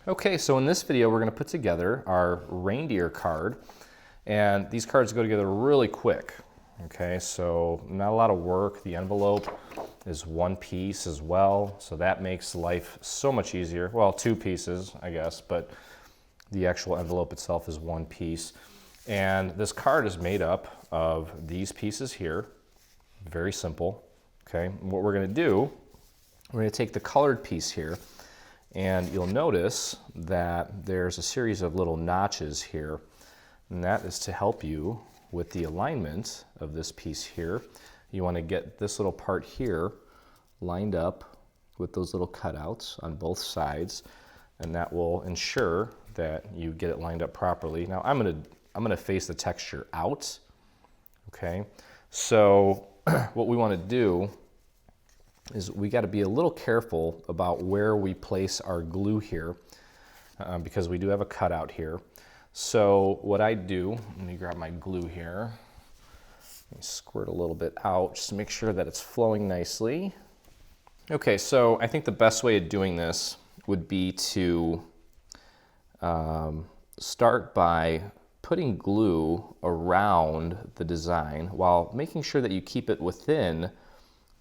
Okay, so in this video we're going to put together our reindeer card, and these cards go together really quick. Okay, so not a lot of work. The envelope is one piece as well, so that makes life so much easier. Well, two pieces, I guess, but the actual envelope itself is one piece. And this card is made up of these pieces here. Very simple. Okay, and what we're going to do, we're going to take the colored piece here, and you'll notice that there's a series of little notches here, and that is to help you with the alignment of this piece here. You want to get this little part here lined up with those little cutouts on both sides, and that will ensure that you get it lined up properly. Now I'm going to face the texture out. Okay, so what we want to do is we got to be a little careful about where we place our glue here, because we do have a cutout here. So what I do, let me grab my glue here, let me squirt a little bit out just to make sure that it's flowing nicely. Okay, so I think the best way of doing this would be to start by putting glue around the design while making sure that you keep it within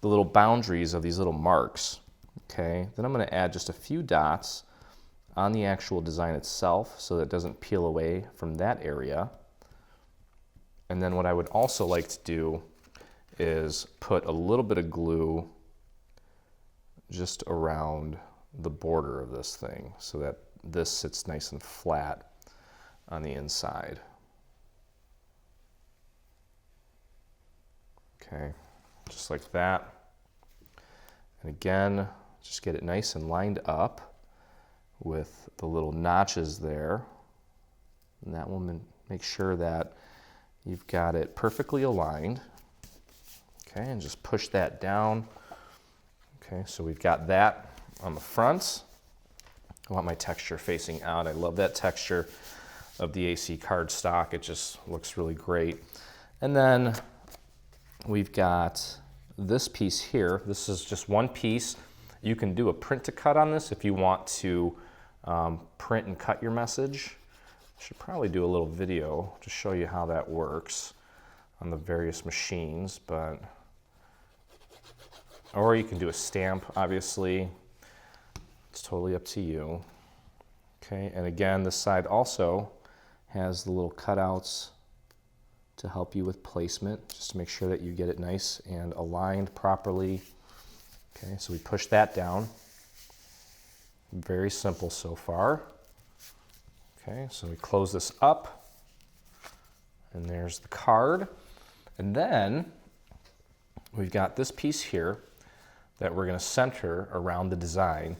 the little boundaries of these little marks. Okay, then I'm going to add just a few dots on the actual design itself so that it doesn't peel away from that area. And then what I would also like to do is put a little bit of glue just around the border of this thing so that this sits nice and flat on the inside. Okay, just like that. And again, just get it nice and lined up with the little notches there. And that will make sure that you've got it perfectly aligned. Okay, and just push that down. Okay, so we've got that on the front. I want my texture facing out. I love that texture of the AC cardstock. It just looks really great. And then we've got this piece here. This is just one piece. You can do a print to cut on this if you want to print and cut your message. I should probably do a little video to show you how that works on the various machines, or you can do a stamp, obviously. It's totally up to you. Okay, and again, this side also has the little cutouts to help you with placement, just to make sure that you get it nice and aligned properly. Okay, so we push that down. Very simple so far. Okay, so we close this up, and there's the card. And then we've got this piece here that we're going to center around the design.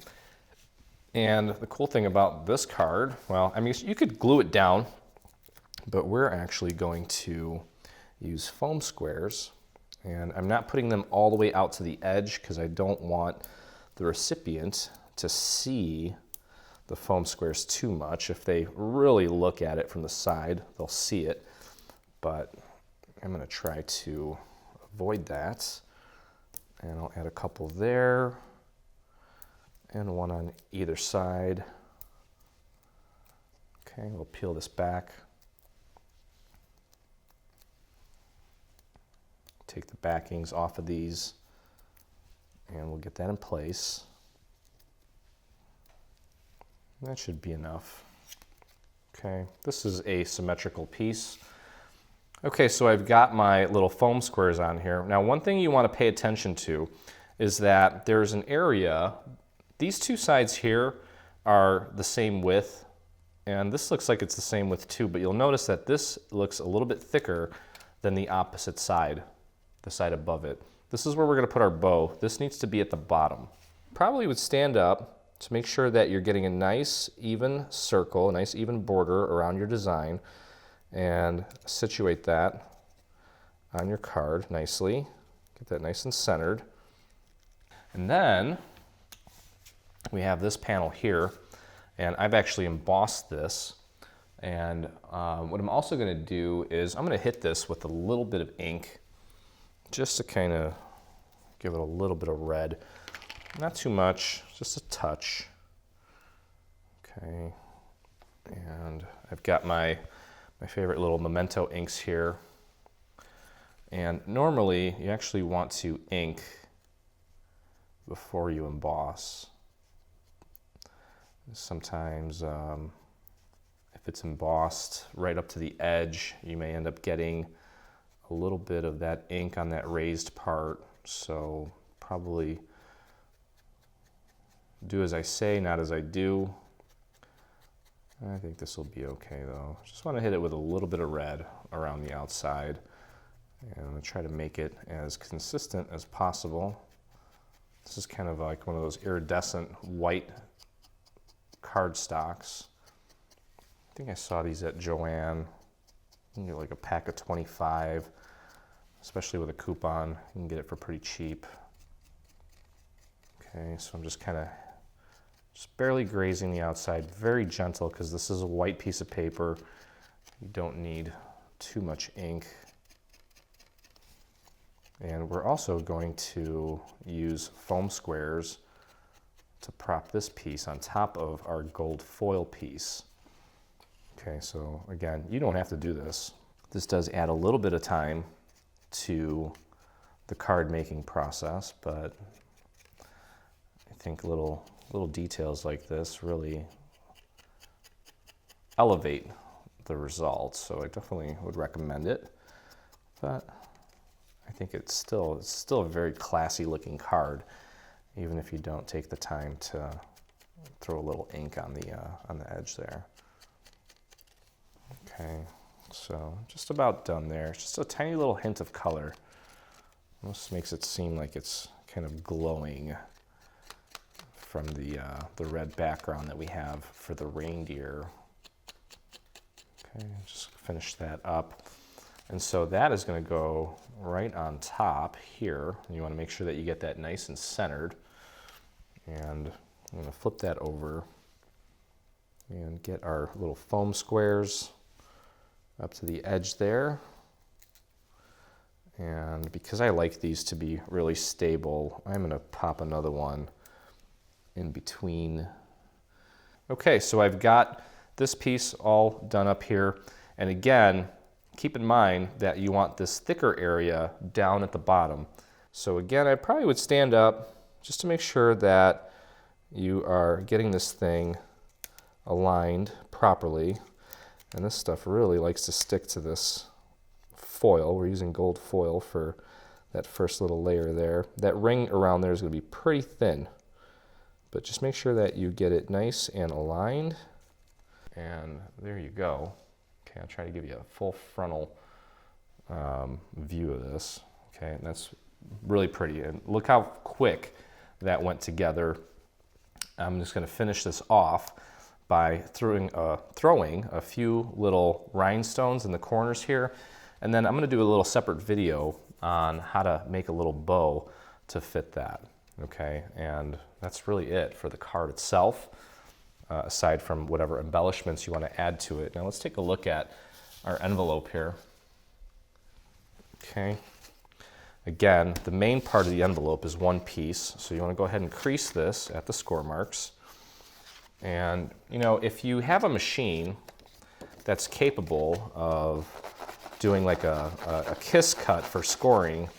And the cool thing about this card, well, I mean, you could glue it down, but we're actually going to use foam squares. And I'm not putting them all the way out to the edge because I don't want the recipient to see the foam squares too much. If they really look at it from the side, they'll see it. But I'm going to try to avoid that. And I'll add a couple there and one on either side. Okay, we'll peel this back. Take the backings off of these, and we'll get that in place. That should be enough. Okay, this is a symmetrical piece. Okay, so I've got my little foam squares on here. Now, one thing you want to pay attention to is that there's an area, these two sides here are the same width, and this looks like it's the same width too, but you'll notice that this looks a little bit thicker than the opposite side, the side above it. This is where we're going to put our bow. This needs to be at the bottom. Probably would stand up to make sure that you're getting a nice even circle, a nice even border around your design, and situate that on your card nicely. Get that nice and centered. And then we have this panel here, and I've actually embossed this. And what I'm also going to do is I'm going to hit this with a little bit of ink just to kind of give it a little bit of red. Not too much, just a touch. Okay, and I've got my favorite little Memento inks here. And normally you actually want to ink before you emboss. Sometimes if it's embossed right up to the edge, you may end up getting a little bit of that ink on that raised part. So probably do as I say, not as I do. I think this will be okay though. Just want to hit it with a little bit of red around the outside. And I'm going to try to make it as consistent as possible. This is kind of like one of those iridescent white cardstocks. I think I saw these at Joann. You can get like a pack of 25, especially with a coupon. You can get it for pretty cheap. Okay, so I'm just kind of just barely grazing the outside, very gentle because this is a white piece of paper. You don't need too much ink. And we're also going to use foam squares to prop this piece on top of our gold foil piece. Okay, so again, you don't have to do this. This does add a little bit of time to the card making process, but I think little details like this really elevate the results. So I definitely would recommend it. But I think it's still a very classy looking card, even if you don't take the time to throw a little ink on the edge there. Okay, so just about done there. Just a tiny little hint of color. This makes it seem like it's kind of glowing from the red background that we have for the reindeer. Okay, just finish that up. And so that is going to go right on top here. You want to make sure that you get that nice and centered. And I'm going to flip that over and get our little foam squares up to the edge there. And because I like these to be really stable, I'm going to pop another one in between. Okay, so I've got this piece all done up here. And again, keep in mind that you want this thicker area down at the bottom. So again, I probably would stand up just to make sure that you are getting this thing aligned properly. And this stuff really likes to stick to this foil. We're using gold foil for that first little layer there. That ring around there is going to be pretty thin, but just make sure that you get it nice and aligned. And there you go. Okay, I'll try to give you a full frontal view of this. Okay, and that's really pretty. And look how quick that went together. I'm just going to finish this off by throwing a few little rhinestones in the corners here. And then I'm going to do a little separate video on how to make a little bow to fit that. Okay, and that's really it for the card itself. Aside from whatever embellishments you want to add to it. Now let's take a look at our envelope here. Okay. Again, the main part of the envelope is one piece, so you want to go ahead and crease this at the score marks. And you know, if you have a machine that's capable of doing like a kiss cut for scoring,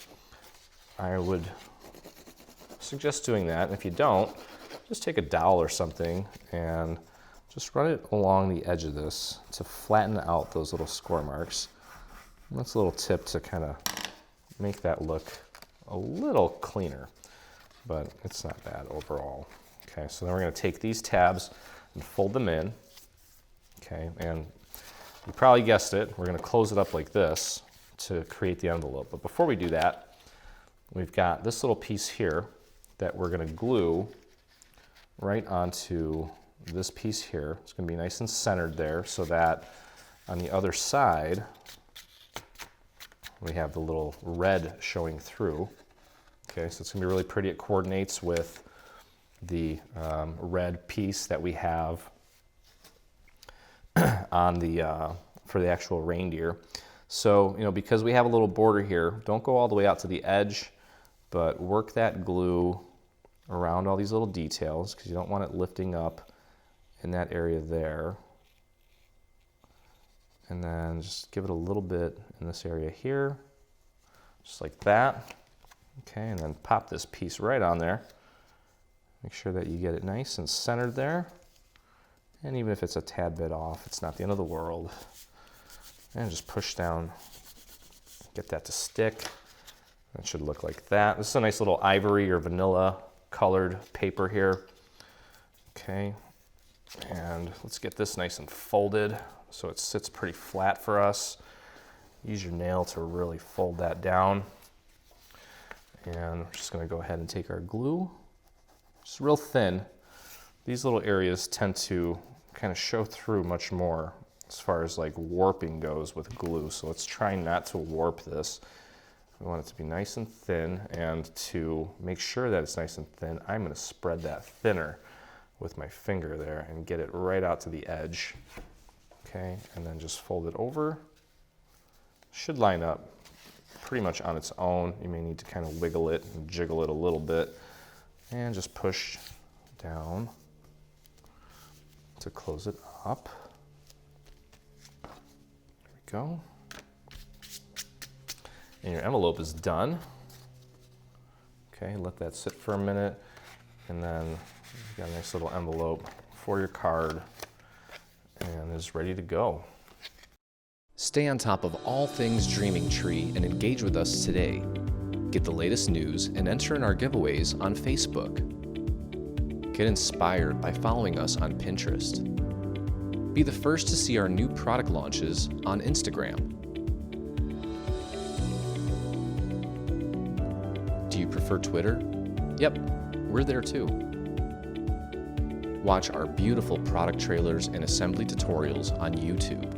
I would suggest doing that. And if you don't, just take a dowel or something and just run it along the edge of this to flatten out those little score marks. And that's a little tip to kind of make that look a little cleaner, but it's not bad overall. Okay, so then we're going to take these tabs and fold them in. Okay, and you probably guessed it, we're going to close it up like this to create the envelope. But before we do that, we've got this little piece here that we're going to glue right onto this piece here. It's going to be nice and centered there so that on the other side we have the little red showing through. Okay, so it's going to be really pretty. It coordinates with the red piece that we have on the for the actual reindeer. So, you know, because we have a little border here, don't go all the way out to the edge, but work that glue around all these little details because you don't want it lifting up in that area there. And then just give it a little bit in this area here, just like that. Okay, and then pop this piece right on there. Make sure that you get it nice and centered there. And even if it's a tad bit off, it's not the end of the world. And just push down, get that to stick. That should look like that. This is a nice little ivory or vanilla colored paper here. Okay, and let's get this nice and folded so it sits pretty flat for us. Use your nail to really fold that down. And we're just gonna go ahead and take our glue, just real thin. These little areas tend to kind of show through much more as far as like warping goes with glue. So let's try not to warp this. We want it to be nice and thin, and to make sure that it's nice and thin, I'm gonna spread that thinner with my finger there and get it right out to the edge. Okay, and then just fold it over. Should line up pretty much on its own. You may need to kind of wiggle it and jiggle it a little bit, and just push down to close it up. There we go. And your envelope is done. Okay, let that sit for a minute, and then you've got a nice little envelope for your card, and is ready to go. Stay on top of all things Dreaming Tree and engage with us today. Get the latest news and enter in our giveaways on Facebook. Get inspired by following us on Pinterest. Be the first to see our new product launches on Instagram. Do you prefer Twitter? Yep, we're there too. Watch our beautiful product trailers and assembly tutorials on YouTube.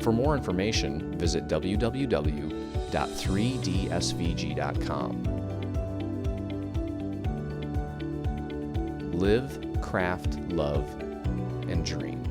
For more information, visit www.3dsvg.com. Live, craft, love, and dream.